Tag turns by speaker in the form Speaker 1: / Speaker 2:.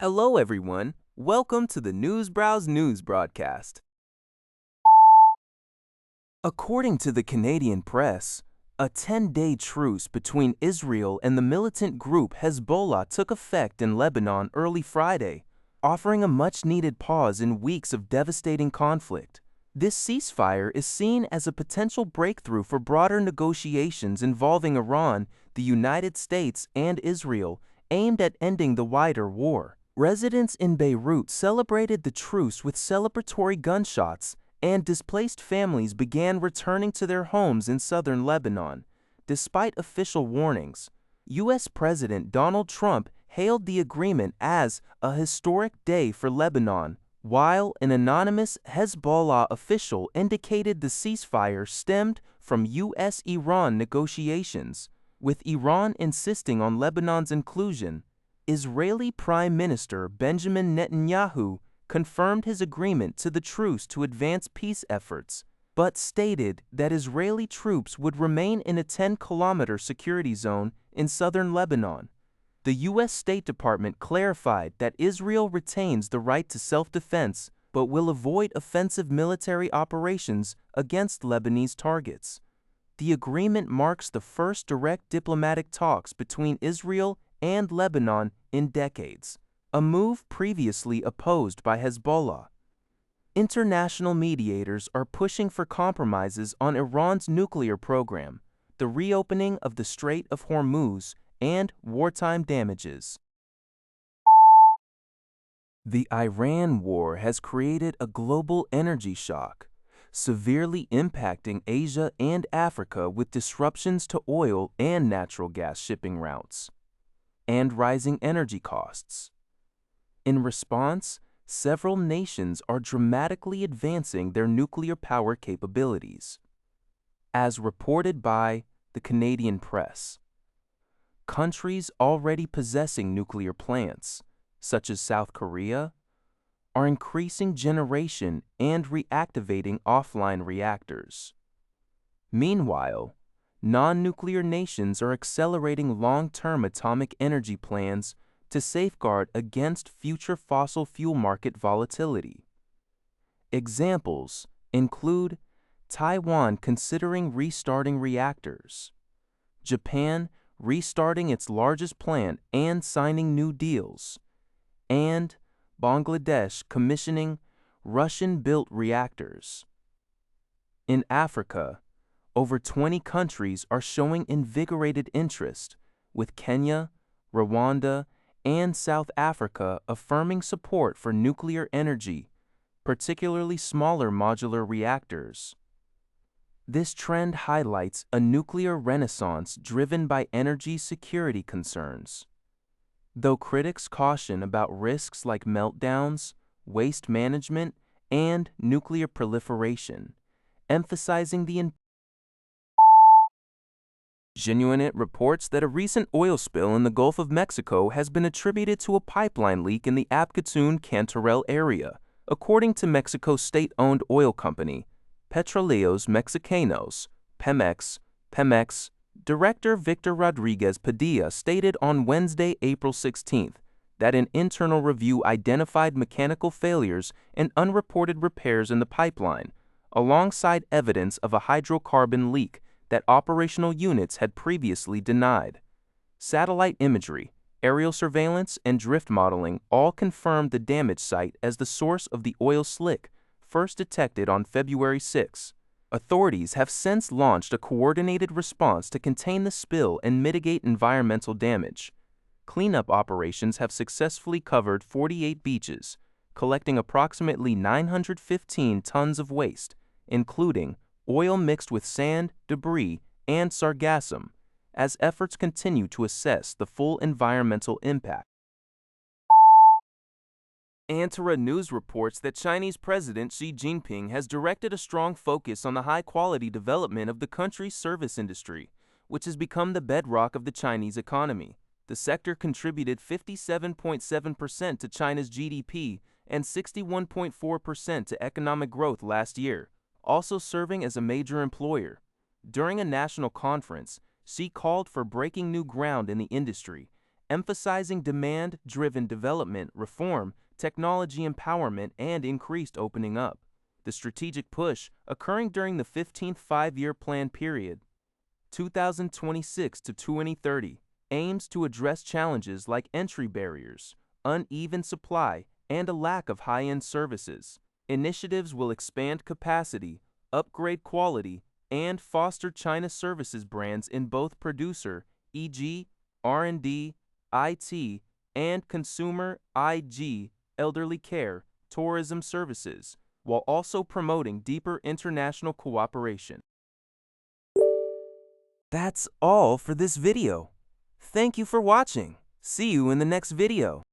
Speaker 1: Hello, everyone. Welcome to the Newsbrowse News broadcast. According to the Canadian press, a 10-day truce between Israel and the militant group Hezbollah took effect in Lebanon early Friday, offering a much-needed pause in weeks of devastating conflict. This ceasefire is seen as a potential breakthrough for broader negotiations involving Iran, the United States, and Israel, aimed at ending the wider war. Residents in Beirut celebrated the truce with celebratory gunshots, and displaced families began returning to their homes in southern Lebanon. Despite official warnings, U.S. President Donald Trump hailed the agreement as a historic day for Lebanon, while an anonymous Hezbollah official indicated the ceasefire stemmed from U.S.-Iran negotiations, with Iran insisting on Lebanon's inclusion. Israeli Prime Minister Benjamin Netanyahu confirmed his agreement to the truce to advance peace efforts, but stated that Israeli troops would remain in a 10-kilometer security zone in southern Lebanon. The U.S. State Department clarified that Israel retains the right to self-defense but will avoid offensive military operations against Lebanese targets. The agreement marks the first direct diplomatic talks between Israel and Lebanon in decades, a move previously opposed by Hezbollah. International mediators are pushing for compromises on Iran's nuclear program, the reopening of the Strait of Hormuz, and wartime damages. The Iran war has created a global energy shock, severely impacting Asia and Africa with disruptions to oil and natural gas shipping routes, and rising energy costs. In response, several nations are dramatically advancing their nuclear power capabilities. As reported by the Canadian press, countries already possessing nuclear plants, such as South Korea, are increasing generation and reactivating offline reactors. Meanwhile, non-nuclear nations are accelerating long-term atomic energy plans to safeguard against future fossil fuel market volatility. Examples include Taiwan considering restarting reactors, Japan restarting its largest plant and signing new deals, and Bangladesh commissioning Russian-built reactors. In Africa, over 20 countries are showing invigorated interest, with Kenya, Rwanda, and South Africa affirming support for nuclear energy, particularly smaller modular reactors. This trend highlights a nuclear renaissance driven by energy security concerns. Though critics caution about risks like meltdowns, waste management, and nuclear proliferation, emphasizing the Genuinit reports that a recent oil spill in the Gulf of Mexico has been attributed to a pipeline leak in the Apcatun-Cantarell area, according to Mexico's state-owned oil company, Petróleos Mexicanos, Pemex. Director Victor Rodriguez Padilla stated on Wednesday, April 16th, that an internal review identified mechanical failures and unreported repairs in the pipeline, alongside evidence of a hydrocarbon leak that operational units had previously denied. Satellite imagery, aerial surveillance, and drift modeling all confirmed the damaged site as the source of the oil slick, first detected on February 6. Authorities have since launched a coordinated response to contain the spill and mitigate environmental damage. Cleanup operations have successfully covered 48 beaches, collecting approximately 915 tons of waste, including oil mixed with sand, debris, and sargassum, as efforts continue to assess the full environmental impact. Antara News reports that Chinese President Xi Jinping has directed a strong focus on the high-quality development of the country's service industry, which has become the bedrock of the Chinese economy. The sector contributed 57.7% to China's GDP and 61.4% to economic growth last year, also serving as a major employer. During a national conference, Xi called for breaking new ground in the industry, emphasizing demand-driven development, reform, technology empowerment, and increased opening up. The strategic push, occurring during the 15th five-year plan period, 2026 to 2030, aims to address challenges like entry barriers, uneven supply, and a lack of high-end services. Initiatives will expand capacity, upgrade quality, and foster China services brands in both producer, e.g., R&D, IT, and consumer, i.g., elderly care, tourism services, while also promoting deeper international cooperation. That's all for this video. Thank you for watching. See you in the next video.